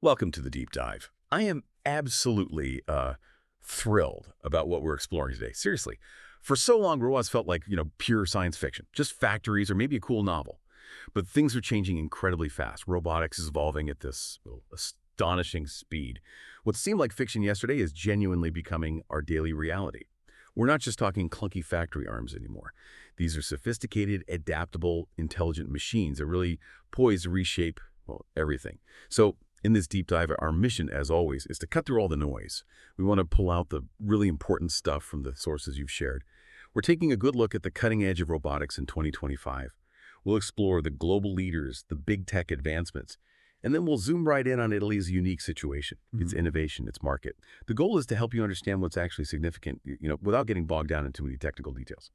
Welcome to the deep dive. I am absolutely thrilled about what we're exploring today. Seriously, for so long, robots felt like, pure science fiction, just factories or maybe a cool novel. But things are changing incredibly fast. Robotics is evolving at this astonishing speed. What seemed like fiction yesterday is genuinely becoming our daily reality. We're not just talking clunky factory arms anymore. These are sophisticated, adaptable, intelligent machines that really poised to reshape, well, everything. So in this deep dive, our mission, as always, is to cut through all the noise. We want to pull out the really important stuff from the sources you've shared. We're taking a good look at the cutting edge of robotics in 2025. We'll explore the global leaders, the big tech advancements, and then we'll zoom right in on Italy's unique situation, its innovation, its market. The goal is to help you understand what's actually significant, without getting bogged down in too many technical details.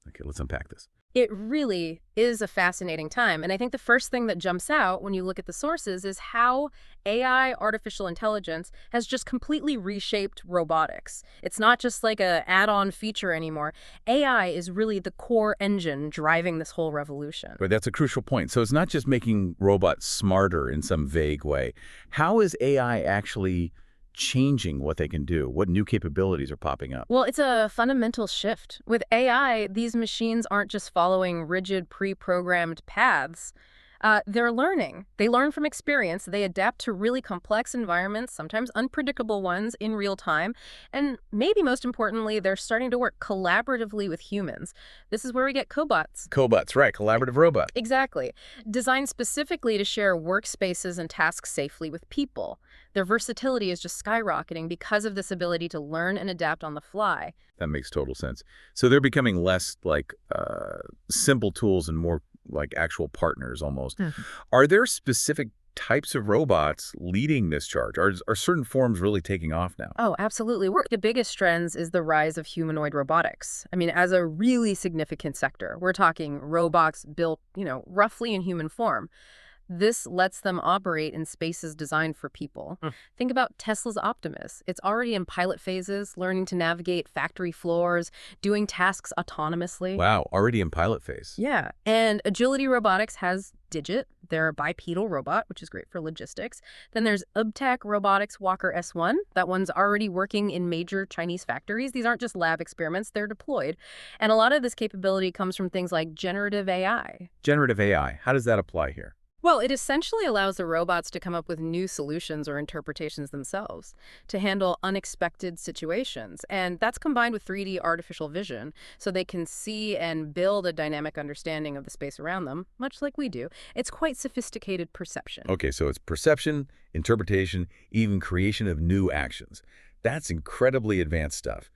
Okay, let's unpack this. It really is a fascinating time. And I think the first thing that jumps out when you look at the sources is how AI, artificial intelligence, has just completely reshaped robotics. It's not just like a add-on feature anymore. AI is really the core engine driving this whole revolution. But that's a crucial point. So it's not just making robots smarter in some vague way. How is AI actually changing what they can do? What new capabilities are popping up? Well, it's a fundamental shift. With AI, these machines aren't just following rigid, pre-programmed paths. They're learning. They learn from experience. They adapt to really complex environments, sometimes unpredictable ones, in real time. And maybe most importantly, they're starting to work collaboratively with humans. This is where we get cobots. Cobots, right, collaborative robots. Exactly. Designed specifically to share workspaces and tasks safely with people. Their versatility is just skyrocketing because of this ability to learn and adapt on the fly. That makes total sense. So they're becoming less like simple tools and more like actual partners almost. Are there specific types of robots leading this charge? Are certain forms really taking off now? Oh, absolutely. One of the biggest trends is the rise of humanoid robotics. I mean, as a really significant sector, we're talking robots built, roughly in human form. This lets them operate in spaces designed for people. Think about Tesla's Optimus. It's already in pilot phases, learning to navigate factory floors, doing tasks autonomously. Wow, already in pilot phase. Yeah, and Agility Robotics has Digit, their bipedal robot, which is great for logistics. Then there's UBTech Robotics Walker S1. That one's already working in major Chinese factories. These aren't just lab experiments, they're deployed. And a lot of this capability comes from things like generative AI. Generative AI, how does that apply here? Well, it essentially allows the robots to come up with new solutions or interpretations themselves to handle unexpected situations. And that's combined with 3D artificial vision, so they can see and build a dynamic understanding of the space around them, much like we do. It's quite sophisticated perception. Okay, so it's perception, interpretation, even creation of new actions. That's incredibly advanced stuff.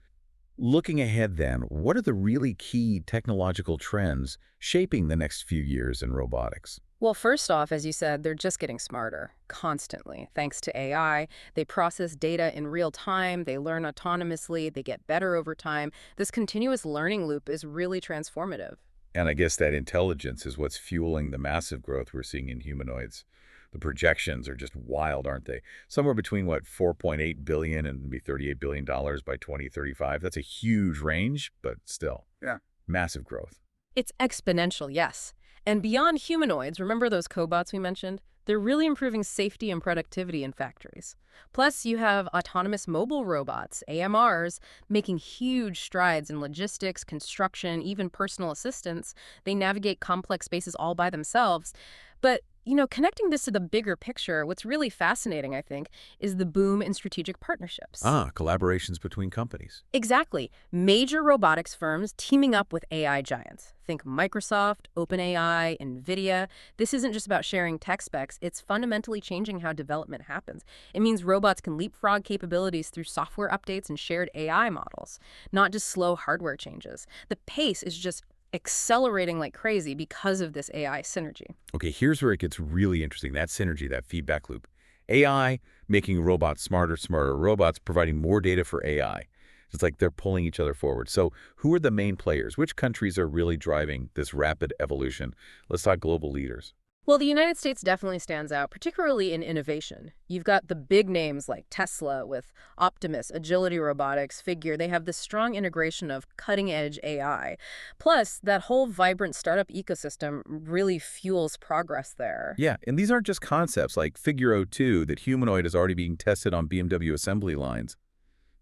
Looking ahead then, what are the really key technological trends shaping the next few years in robotics? Well, first off, as you said, they're just getting smarter constantly. Thanks to AI, they process data in real time, they learn autonomously, they get better over time. This continuous learning loop is really transformative. And I guess that intelligence is what's fueling the massive growth we're seeing in humanoids. The projections are just wild, aren't they? Somewhere between, what, $4.8 billion and maybe $38 billion by 2035. That's a huge range, but still. Yeah. Massive growth. It's exponential, yes. And beyond humanoids, remember those cobots we mentioned? They're really improving safety and productivity in factories. Plus, you have autonomous mobile robots, AMRs, making huge strides in logistics, construction, even personal assistance. They navigate complex spaces all by themselves. But connecting this to the bigger picture, what's really fascinating, I think, is the boom in strategic partnerships. Collaborations between companies. Exactly. Major robotics firms teaming up with AI giants. Think Microsoft, OpenAI, NVIDIA. This isn't just about sharing tech specs. It's fundamentally changing how development happens. It means robots can leapfrog capabilities through software updates and shared AI models, not just slow hardware changes. The pace is just accelerating like crazy because of this AI synergy. Okay, here's where it gets really interesting. That synergy, that feedback loop. AI making robots smarter, smarter robots providing more data for AI. It's like they're pulling each other forward. So who are the main players? Which countries are really driving this rapid evolution? Let's talk global leaders. Well, the United States definitely stands out, particularly in innovation. You've got the big names like Tesla with Optimus, Agility Robotics, Figure. They have this strong integration of cutting-edge AI. Plus, that whole vibrant startup ecosystem really fuels progress there. Yeah, and these aren't just concepts like Figure 02 that humanoid is already being tested on BMW assembly lines.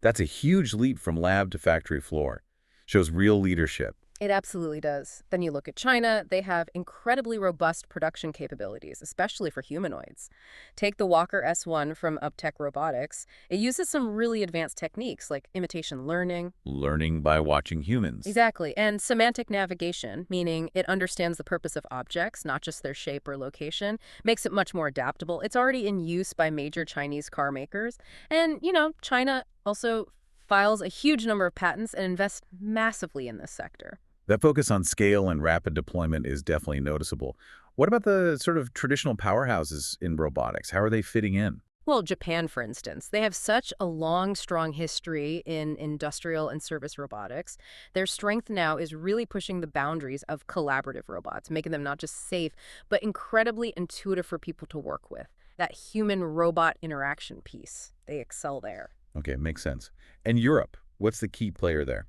That's a huge leap from lab to factory floor. Shows real leadership. It absolutely does. Then you look at China, they have incredibly robust production capabilities, especially for humanoids. Take the Walker S1 from Uptech Robotics. It uses some really advanced techniques like imitation learning. Learning by watching humans. Exactly, and semantic navigation, meaning it understands the purpose of objects, not just their shape or location, makes it much more adaptable. It's already in use by major Chinese car makers. And, China also files a huge number of patents and invests massively in this sector. That focus on scale and rapid deployment is definitely noticeable. What about the sort of traditional powerhouses in robotics? How are they fitting in? Well, Japan, for instance, they have such a long, strong history in industrial and service robotics. Their strength now is really pushing the boundaries of collaborative robots, making them not just safe, but incredibly intuitive for people to work with. That human-robot interaction piece, they excel there. Okay, makes sense. And Europe, what's the key player there?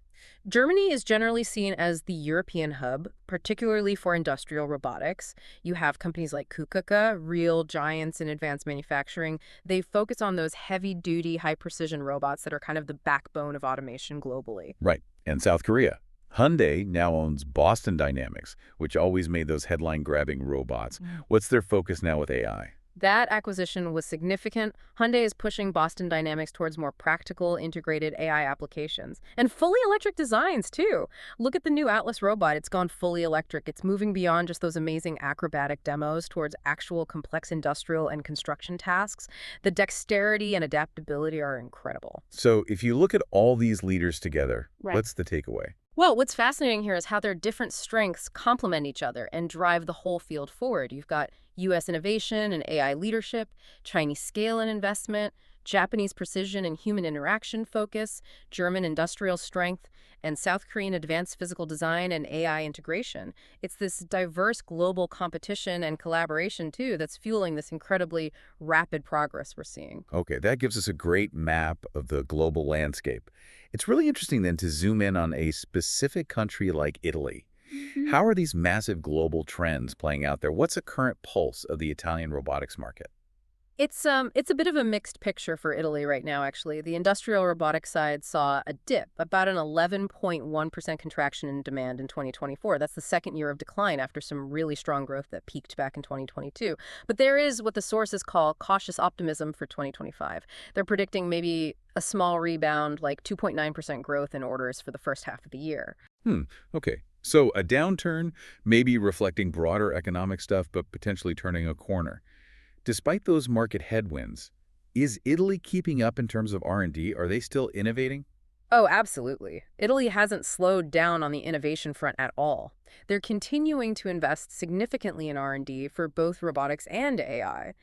Germany is generally seen as the European hub, particularly for industrial robotics. You have companies like KUKA, real giants in advanced manufacturing. They focus on those heavy-duty, high-precision robots that are kind of the backbone of automation globally. Right. And South Korea. Hyundai now owns Boston Dynamics, which always made those headline-grabbing robots. What's their focus now with AI? That acquisition was significant. Hyundai is pushing Boston Dynamics towards more practical, integrated AI applications. And fully electric designs, too. Look at the new Atlas robot. It's gone fully electric. It's moving beyond just those amazing acrobatic demos towards actual complex industrial and construction tasks. The dexterity and adaptability are incredible. So if you look at all these leaders together, Right. what's the takeaway? Well, what's fascinating here is how their different strengths complement each other and drive the whole field forward. You've got U.S. innovation and AI leadership, Chinese scale and investment, Japanese precision and human interaction focus, German industrial strength, and South Korean advanced physical design and AI integration. It's this diverse global competition and collaboration, too, that's fueling this incredibly rapid progress we're seeing. Okay, that gives us a great map of the global landscape. It's really interesting then to zoom in on a specific country like Italy. How are these massive global trends playing out there? What's the current pulse of the Italian robotics market? It's a bit of a mixed picture for Italy right now, actually. The industrial robotics side saw a dip, about an 11.1% contraction in demand in 2024. That's the second year of decline after some really strong growth that peaked back in 2022. But there is what the sources call cautious optimism for 2025. They're predicting maybe a small rebound, like 2.9% growth in orders for the first half of the year. Okay. So a downturn, maybe reflecting broader economic stuff, but potentially turning a corner. Despite those market headwinds, is Italy keeping up in terms of R&D? Are they still innovating? Oh, absolutely. Italy hasn't slowed down on the innovation front at all. They're continuing to invest significantly in R&D for both robotics and AI.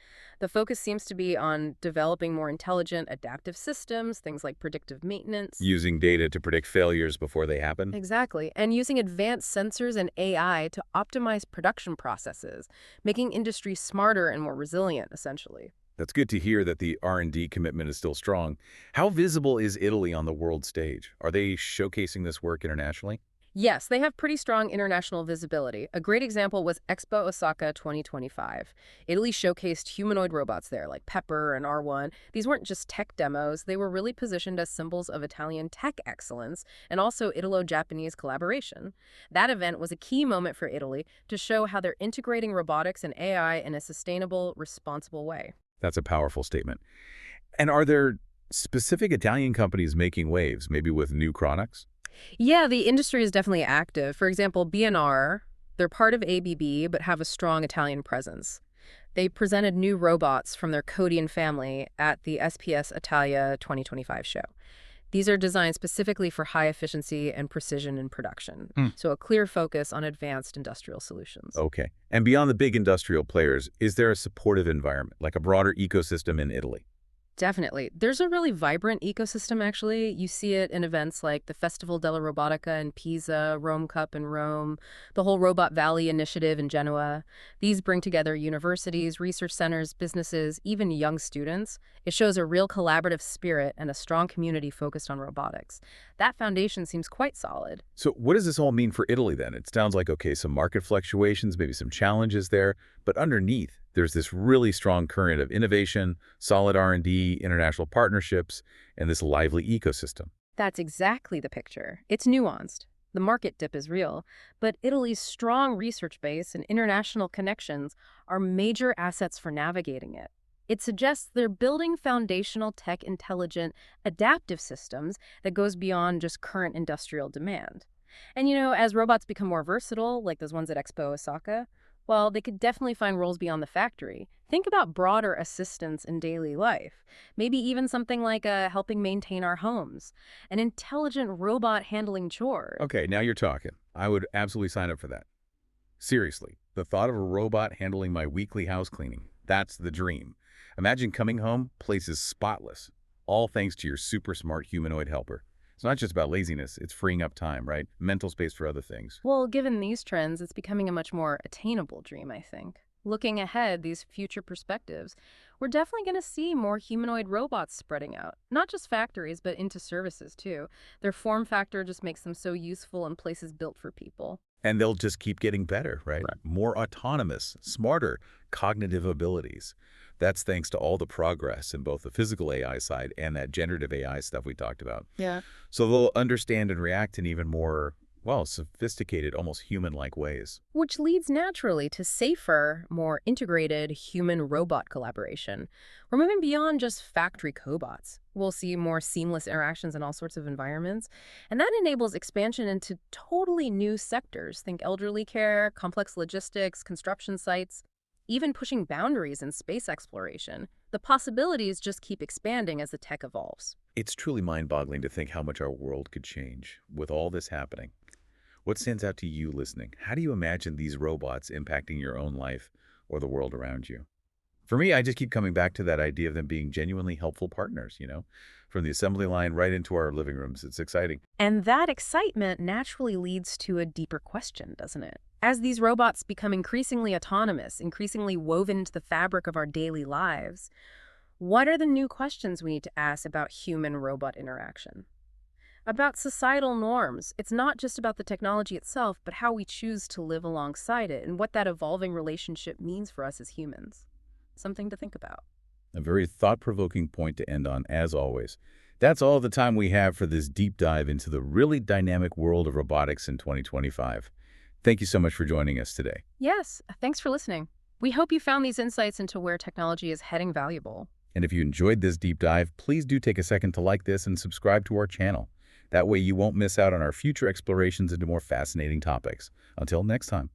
The focus seems to be on developing more intelligent, adaptive systems, things like predictive maintenance. Using data to predict failures before they happen? Exactly, and using advanced sensors and AI to optimize production processes, making industry smarter and more resilient, essentially. That's good to hear that the R&D commitment is still strong. How visible is Italy on the world stage? Are they showcasing this work internationally? Yes, they have pretty strong international visibility. A great example was Expo Osaka 2025. Italy showcased humanoid robots there, like Pepper and R1. These weren't just tech demos, they were really positioned as symbols of Italian tech excellence and also Italo-Japanese collaboration. That event was a key moment for Italy to show how they're integrating robotics and AI in a sustainable, responsible way. That's a powerful statement. And are there specific Italian companies making waves, maybe with new products? Yeah, the industry is definitely active. For example, B&R, they're part of ABB but have a strong Italian presence. They presented new robots from their Codian family at the SPS Italia 2025 show. These are designed specifically for high efficiency and precision in production, so a clear focus on advanced industrial solutions. Okay. And beyond the big industrial players, is there a supportive environment, like a broader ecosystem in Italy? Definitely. There's a really vibrant ecosystem, actually. You see it in events like the Festival della Robotica in Pisa, Rome Cup in Rome, the whole Robot Valley initiative in Genoa. These bring together universities, research centers, businesses, even young students. It shows a real collaborative spirit and a strong community focused on robotics. That foundation seems quite solid. So what does this all mean for Italy then? It sounds like, okay, some market fluctuations, maybe some challenges there, but underneath, there's this really strong current of innovation, solid R&D, international partnerships, and this lively ecosystem. That's exactly the picture. It's nuanced. The market dip is real, but Italy's strong research base and international connections are major assets for navigating it. It suggests they're building foundational tech intelligent, adaptive systems that goes beyond just current industrial demand. And as robots become more versatile, like those ones at Expo Osaka, well, they could definitely find roles beyond the factory. Think about broader assistance in daily life. Maybe even something like helping maintain our homes. An intelligent robot handling chores. Okay, now you're talking. I would absolutely sign up for that. Seriously, the thought of a robot handling my weekly house cleaning, that's the dream. Imagine coming home, place is spotless, all thanks to your super smart humanoid helper. It's not just about laziness, it's freeing up time, right? Mental space for other things. Well, given these trends, it's becoming a much more attainable dream, I think. Looking ahead, these future perspectives, we're definitely going to see more humanoid robots spreading out. Not just factories, but into services, too. Their form factor just makes them so useful in places built for people. And they'll just keep getting better, right? More autonomous, smarter, cognitive abilities. That's thanks to all the progress in both the physical AI side and that generative AI stuff we talked about. Yeah. So they'll understand and react in even more, well, sophisticated, almost human-like ways. Which leads naturally to safer, more integrated human-robot collaboration. We're moving beyond just factory cobots. We'll see more seamless interactions in all sorts of environments, and that enables expansion into totally new sectors. Think elderly care, complex logistics, construction sites, even pushing boundaries in space exploration. The possibilities just keep expanding as the tech evolves. It's truly mind-boggling to think how much our world could change with all this happening. What stands out to you listening? How do you imagine these robots impacting your own life or the world around you? For me, I just keep coming back to that idea of them being genuinely helpful partners, from the assembly line right into our living rooms. It's exciting. And that excitement naturally leads to a deeper question, doesn't it? As these robots become increasingly autonomous, increasingly woven into the fabric of our daily lives, what are the new questions we need to ask about human-robot interaction? About societal norms. It's not just about the technology itself, but how we choose to live alongside it and what that evolving relationship means for us as humans. Something to think about. A very thought-provoking point to end on, as always. That's all the time we have for this deep dive into the really dynamic world of robotics in 2025. Thank you so much for joining us today. Yes, thanks for listening. We hope you found these insights into where technology is heading valuable. And if you enjoyed this deep dive, please do take a second to like this and subscribe to our channel. That way you won't miss out on our future explorations into more fascinating topics. Until next time.